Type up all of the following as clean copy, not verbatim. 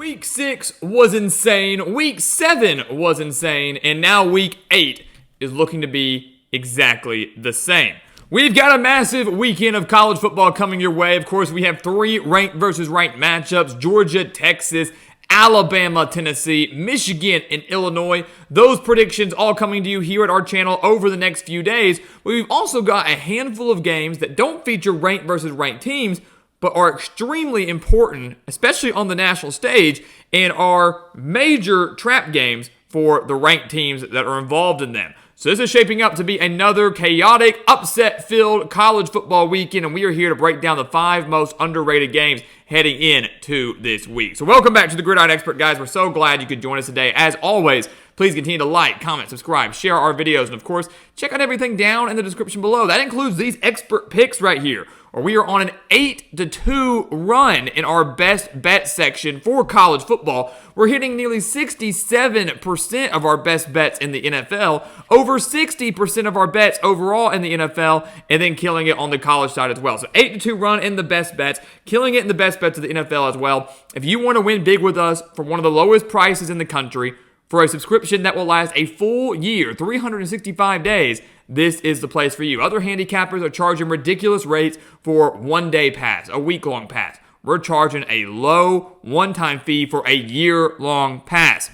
Week 6 was insane, Week 7 was insane, and now Week 8 is looking to be exactly the same. We've got a massive weekend of college football coming your way. Of course, we have 3 ranked versus ranked matchups: Georgia, Texas, Alabama, Tennessee, Michigan, and Illinois. Those predictions all coming to you here at our channel over the next few days. But we've also got a handful of games that don't feature ranked versus ranked teams, but are extremely important, especially on the national stage, and are major trap games for the ranked teams that are involved in them. So this is shaping up to be another chaotic, upset-filled college football weekend, and we are here to break down the 5 most underrated games heading into this week. So welcome back to the Gridiron Expert, guys. We're so glad you could join us today. As always, please continue to like, comment, subscribe, share our videos, and of course, check out everything down in the description below. That includes these expert picks right here, where we are on an 8-2 run in our best bet section for college football. We're hitting nearly 67% of our best bets in the NFL, over 60% of our bets overall in the NFL, and then killing it on the college side as well. So 8-2 run in the best bets, killing it in the best bets of the NFL as well. If you want to win big with us for one of the lowest prices in the country, for a subscription that will last a full year, 365 days, this is the place for you. Other handicappers are charging ridiculous rates for one-day pass, a week-long pass. We're charging a low one-time fee for a year-long pass.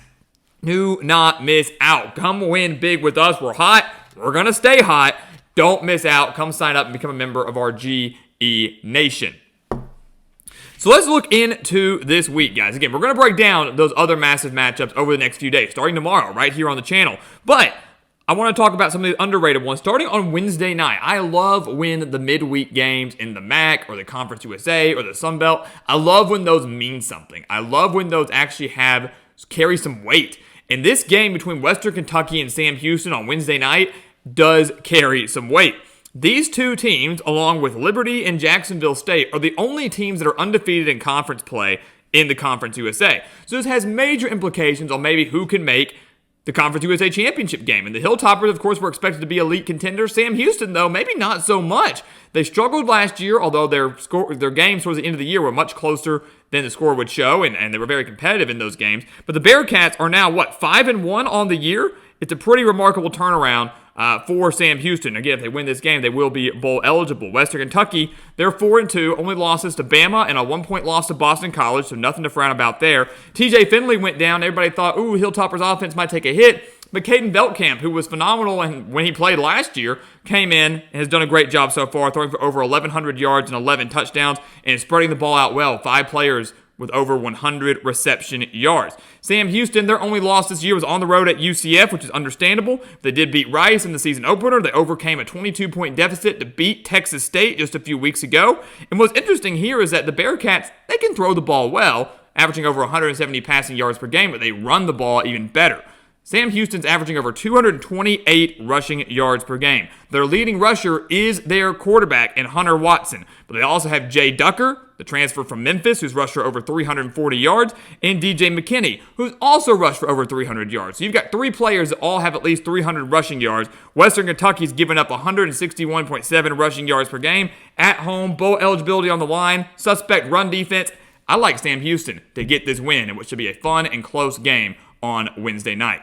Do not miss out. Come win big with us. We're hot. We're going to stay hot. Don't miss out. Come sign up and become a member of our GE Nation. So let's look into this week, guys. Again, we're going to break down those other massive matchups over the next few days, starting tomorrow, right here on the channel. But I want to talk about some of the underrated ones, starting on Wednesday night. I love when the midweek games in the MAC or the Conference USA or the Sun Belt, I love when those mean something. I love when those actually carry some weight. And this game between Western Kentucky and Sam Houston on Wednesday night does carry some weight. These two teams, along with Liberty and Jacksonville State, are the only teams that are undefeated in conference play in the Conference USA. So this has major implications on maybe who can make the Conference USA championship game. And the Hilltoppers, of course, were expected to be elite contenders. Sam Houston, though, maybe not so much. They struggled last year, although their games towards the end of the year were much closer than the score would show, and they were very competitive in those games. But the Bearcats are now, 5-1 on the year? It's a pretty remarkable turnaround for Sam Houston. Again, if they win this game, they will be bowl eligible. Western Kentucky, they're 4-2, only losses to Bama and a 1-point loss to Boston College, so nothing to frown about there. TJ Finley went down. Everybody thought, Hilltoppers offense might take a hit. But Caden Beltkamp, who was phenomenal and when he played last year, came in and has done a great job so far, throwing for over 1,100 yards and 11 touchdowns and spreading the ball out well. 5 players with over 100 reception yards. Sam Houston, their only loss this year was on the road at UCF, which is understandable. They did beat Rice in the season opener. They overcame a 22-point deficit to beat Texas State just a few weeks ago. And what's interesting here is that the Bearcats, they can throw the ball well, averaging over 170 passing yards per game, but they run the ball even better. Sam Houston's averaging over 228 rushing yards per game. Their leading rusher is their quarterback in Hunter Watson. But they also have Jay Ducker, the transfer from Memphis, who's rushed for over 340 yards, and DJ McKinney, who's also rushed for over 300 yards. So you've got 3 players that all have at least 300 rushing yards. Western Kentucky's given up 161.7 rushing yards per game. At home, bowl eligibility on the line, suspect run defense. I like Sam Houston to get this win, in which should be a fun and close game on Wednesday night.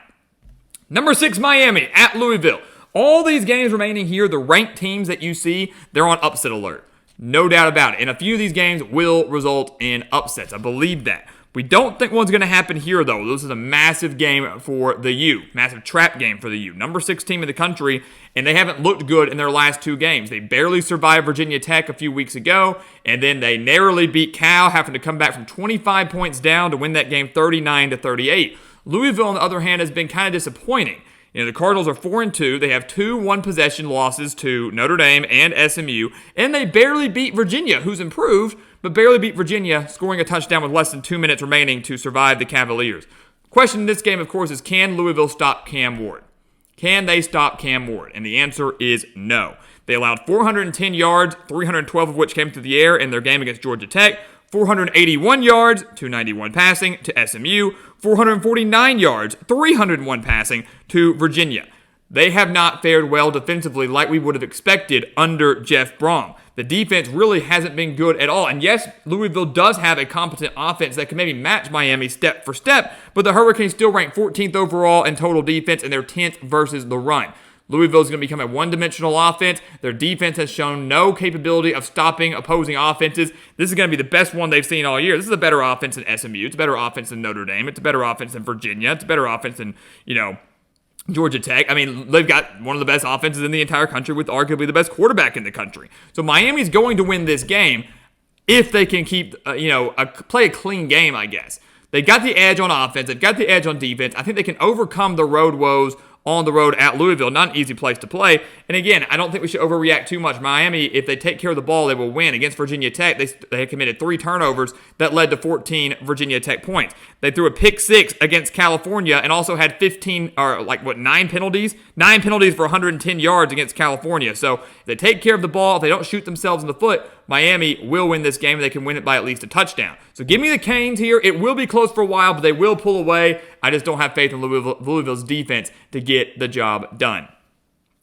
Number 6, Miami at Louisville. All these games remaining here, the ranked teams that you see, they're on upset alert. No doubt about it. And a few of these games will result in upsets. I believe that. We don't think one's going to happen here, though. This is a massive game for the U. Massive trap game for the U. Number 6 team in the country, and they haven't looked good in their last 2 games. They barely survived Virginia Tech a few weeks ago, and then they narrowly beat Cal, having to come back from 25 points down to win that game 39-38. Louisville, on the other hand, has been kind of disappointing. The Cardinals are 4-2. They have 2 one-possession losses to Notre Dame and SMU, and they barely beat Virginia, who's improved, but barely beat Virginia, scoring a touchdown with less than 2 minutes remaining to survive the Cavaliers. The question in this game, of course, is can Louisville stop Cam Ward? Can they stop Cam Ward? And the answer is no. They allowed 410 yards, 312 of which came through the air in their game against Georgia Tech, 481 yards, 291 passing to SMU, 449 yards, 301 passing to Virginia. they have not fared well defensively like we would have expected under Jeff Brom. The defense really hasn't been good at all. And yes, Louisville does have a competent offense that can maybe match Miami step for step, but the Hurricanes still rank 14th overall in total defense, and they're 10th versus the run. Louisville is going to become a one-dimensional offense. Their defense has shown no capability of stopping opposing offenses. This is going to be the best one they've seen all year. This is a better offense than SMU. It's a better offense than Notre Dame. It's a better offense than Virginia. It's a better offense than, Georgia Tech. I mean, they've got one of the best offenses in the entire country with arguably the best quarterback in the country. So Miami's going to win this game if they can keep, play a clean game, I guess. They've got the edge on offense. They've got the edge on defense. I think they can overcome the road woes on the road at Louisville. Not an easy place to play. And again, I don't think we should overreact too much. Miami, if they take care of the ball, they will win. Against Virginia Tech, they committed 3 turnovers that led to 14 Virginia Tech points. They threw a pick 6 against California and also had 9 penalties? 9 penalties for 110 yards against California. So if they take care of the ball, if they don't shoot themselves in the foot, Miami will win this game, and they can win it by at least a touchdown. So give me the Canes here. It will be close for a while, but they will pull away. I just don't have faith in Louisville's defense to get the job done.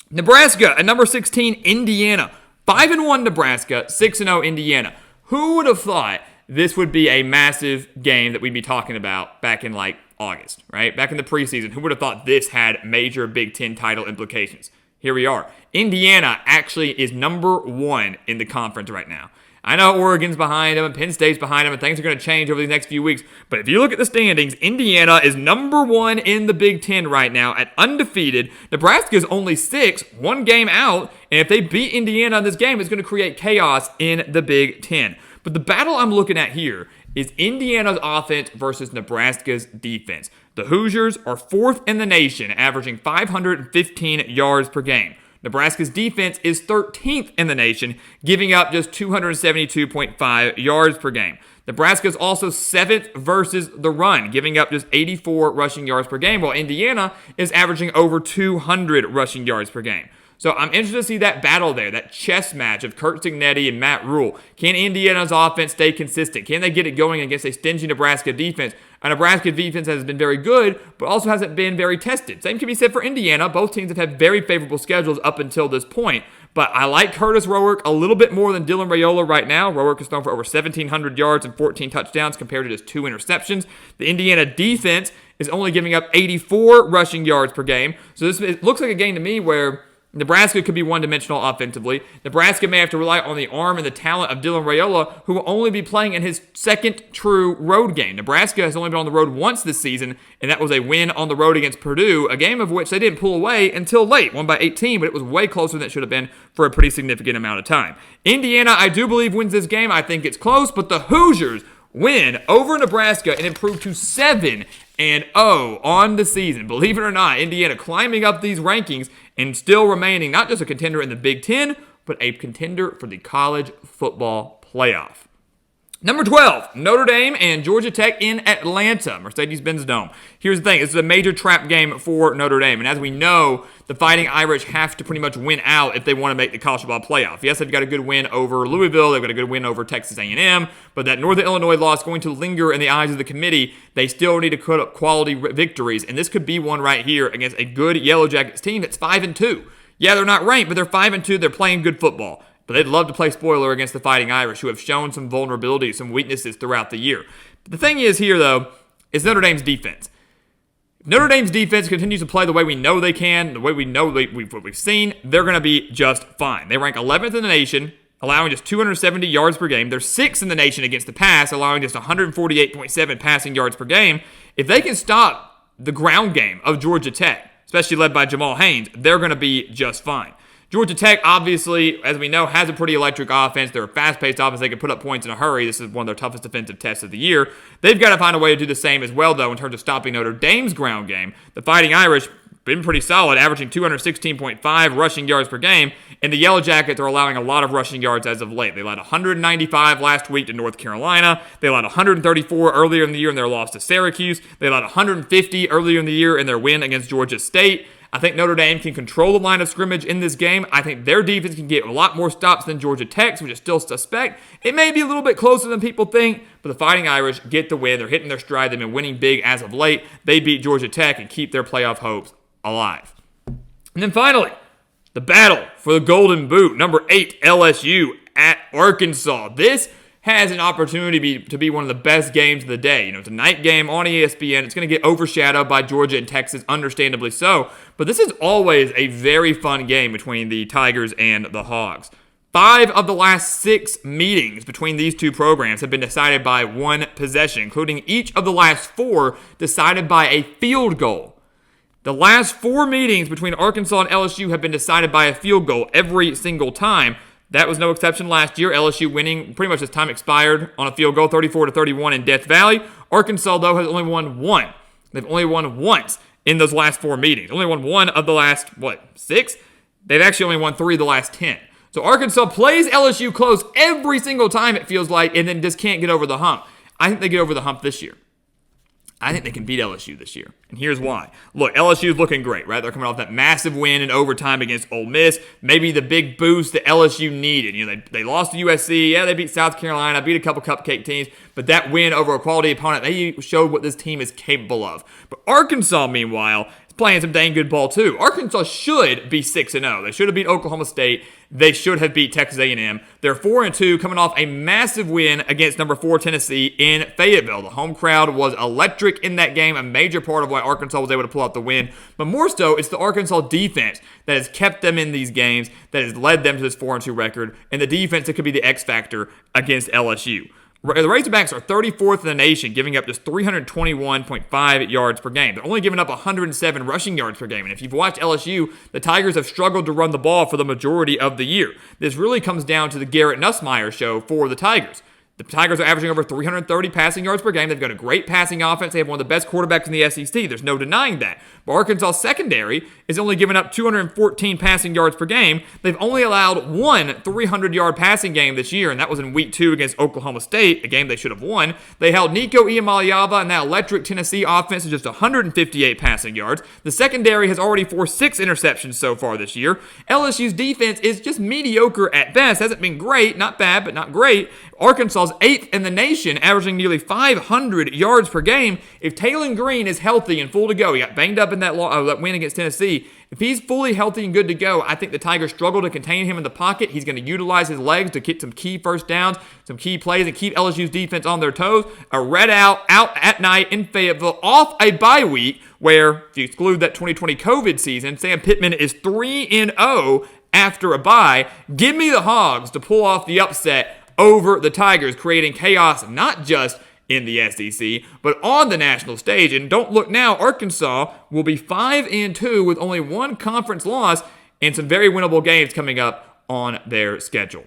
Nebraska at number 16, Indiana. 5-1 Nebraska, 6-0 Indiana. Who would have thought this would be a massive game that we'd be talking about back in August, right? Back in the preseason. Who would have thought this had major Big Ten title implications? Here we are. Indiana actually is number 1 in the conference right now. I know Oregon's behind them and Penn State's behind them, and things are going to change over the next few weeks. But if you look at the standings, Indiana is number 1 in the Big Ten right now at undefeated. Nebraska is only 6, 1 game out. And if they beat Indiana in this game, it's going to create chaos in the Big Ten. But the battle I'm looking at here is Indiana's offense versus Nebraska's defense. The Hoosiers are 4th in the nation, averaging 515 yards per game. Nebraska's defense is 13th in the nation, giving up just 272.5 yards per game. Nebraska is also 7th versus the run, giving up just 84 rushing yards per game, while Indiana is averaging over 200 rushing yards per game. So I'm interested to see that battle there, that chess match of Kurt Cignetti and Matt Rule. Can Indiana's offense stay consistent? Can they get it going against a stingy Nebraska defense? A Nebraska defense has been very good, but also hasn't been very tested. Same can be said for Indiana. Both teams have had very favorable schedules up until this point. But I like Curtis Roark a little bit more than Dylan Raiola right now. Roark is thrown for over 1,700 yards and 14 touchdowns compared to just 2 interceptions. The Indiana defense is only giving up 84 rushing yards per game. So it looks like a game to me where Nebraska could be one-dimensional offensively. Nebraska may have to rely on the arm and the talent of Dylan Raiola, who will only be playing in his 2nd true road game. Nebraska has only been on the road once this season, and that was a win on the road against Purdue, a game of which they didn't pull away until late, won by 18, but it was way closer than it should have been for a pretty significant amount of time. Indiana, I do believe, wins this game. I think it's close, but the Hoosiers win over Nebraska and improve to 7-0 on the season. Believe it or not, Indiana climbing up these rankings and still remaining not just a contender in the Big Ten, but a contender for the college football playoff. Number 12, Notre Dame and Georgia Tech in Atlanta, Mercedes-Benz Dome. Here's the thing, this is a major trap game for Notre Dame, and as we know, the Fighting Irish have to pretty much win out if they want to make the college football playoff. Yes, they've got a good win over Louisville, they've got a good win over Texas A&M, but that Northern Illinois loss going to linger in the eyes of the committee. They still need to put up quality victories, and this could be one right here against a good Yellow Jackets team that's 5-2. Yeah, they're not ranked, but they're 5-2, they're playing good football. But they'd love to play spoiler against the Fighting Irish, who have shown some vulnerabilities, some weaknesses throughout the year. But the thing is here, though, is Notre Dame's defense. If Notre Dame's defense continues to play the way we know they can, the way we know what we've seen, they're going to be just fine. They rank 11th in the nation, allowing just 270 yards per game. They're 6th in the nation against the pass, allowing just 148.7 passing yards per game. If they can stop the ground game of Georgia Tech, especially led by Jamal Haynes, they're going to be just fine. Georgia Tech, obviously, as we know, has a pretty electric offense. They're a fast-paced offense. They can put up points in a hurry. This is one of their toughest defensive tests of the year. They've got to find a way to do the same as well, though, in terms of stopping Notre Dame's ground game. The Fighting Irish been pretty solid, averaging 216.5 rushing yards per game, and the Yellow Jackets are allowing a lot of rushing yards as of late. They allowed 195 last week to North Carolina. They allowed 134 earlier in the year in their loss to Syracuse. They allowed 150 earlier in the year in their win against Georgia State. I think Notre Dame can control the line of scrimmage in this game. I think their defense can get a lot more stops than Georgia Tech's, which is still suspect. It may be a little bit closer than people think, but the Fighting Irish get the win. They're hitting their stride. They've been winning big as of late. They beat Georgia Tech and keep their playoff hopes alive. And then finally, the battle for the Golden Boot. Number 8, LSU at Arkansas. This has an opportunity to be one of the best games of the day. It's a night game on ESPN. It's going to get overshadowed by Georgia and Texas, understandably so. But this is always a very fun game between the Tigers and the Hogs. 5 of the last 6 meetings between these two programs have been decided by one possession, including each of the last 4 decided by a field goal. The last 4 meetings between Arkansas and LSU have been decided by a field goal every single time. That was no exception last year. LSU winning pretty much as time expired on a field goal, 34-31 in Death Valley. Arkansas, though, has only won 1. They've only won once in those last 4 meetings. Only won 1 of the last, 6? They've actually only won 3 of the last 10. So Arkansas plays LSU close every single time, it feels like, and then just can't get over the hump. I think they get over the hump this year. I think they can beat LSU this year, and here's why. Look, LSU's looking great, right? They're coming off that massive win in overtime against Ole Miss, maybe the big boost that LSU needed. They lost to USC, they beat South Carolina, beat a couple cupcake teams, but that win over a quality opponent, they showed what this team is capable of. But Arkansas, meanwhile, is playing some dang good ball too. Arkansas should be 6-0. They should have beat Oklahoma State. They should have beat Texas A&M. They're 4-2, coming off a massive win against number 4 Tennessee in Fayetteville. The home crowd was electric in that game, a major part of why Arkansas was able to pull out the win. But more so, it's the Arkansas defense that has kept them in these games, that has led them to this 4-2 record, and the defense that could be the X factor against LSU. The Razorbacks are 34th in the nation, giving up just 321.5 yards per game. They're only giving up 107 rushing yards per game. And if you've watched LSU, the Tigers have struggled to run the ball for the majority of the year. This really comes down to the Garrett Nussmeier show for the Tigers. The Tigers are averaging over 330 passing yards per game. They've got a great passing offense. They have one of the best quarterbacks in the SEC. There's no denying that. But Arkansas' secondary is only giving up 214 passing yards per game. They've only allowed one 300-yard passing game this year, and that was in Week 2 against Oklahoma State, a game they should have won. They held Nico Iamaleava and that electric Tennessee offense to just 158 passing yards. The secondary has already forced 6 interceptions so far this year. LSU's defense is just mediocre at best. Hasn't been great, not bad, but not great. Arkansas's 8th in the nation, averaging nearly 500 yards per game. If Taylon Green is healthy and full to go, he got banged up in that win against Tennessee. If he's fully healthy and good to go, I think the Tigers struggle to contain him in the pocket. He's going to utilize his legs to get some key first downs, some key plays, and keep LSU's defense on their toes. A red out at night in Fayetteville, off a bye week, where, if you exclude that 2020 COVID season, Sam Pittman is 3-0 after a bye. Give me the Hogs to pull off the upset over the Tigers, creating chaos not just in the SEC, but on the national stage. And don't look now, Arkansas will be 5-2 with only 1 conference loss and some very winnable games coming up on their schedule.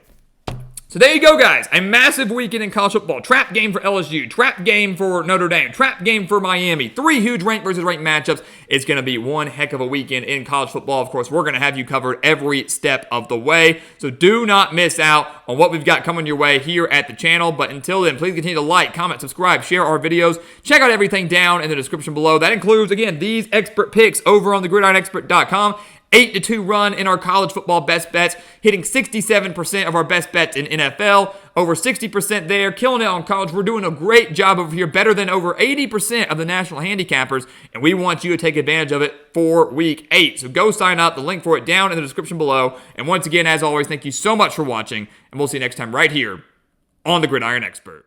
So there you go, guys. A massive weekend in college football. Trap game for LSU. Trap game for Notre Dame. Trap game for Miami. 3 huge ranked versus ranked matchups. It's going to be one heck of a weekend in college football. Of course, we're going to have you covered every step of the way. So do not miss out on what we've got coming your way here at the channel. But until then, please continue to like, comment, subscribe, share our videos. Check out everything down in the description below. That includes, again, these expert picks over on the gridironexpert.com. 8-2 run in our college football best bets, hitting 67% of our best bets in NFL, over 60% there, killing it on college. We're doing a great job over here, better than over 80% of the national handicappers, and we want you to take advantage of it for Week 8. So go sign up, the link for it down in the description below. And once again, as always, thank you so much for watching, and we'll see you next time right here on the Gridiron Expert.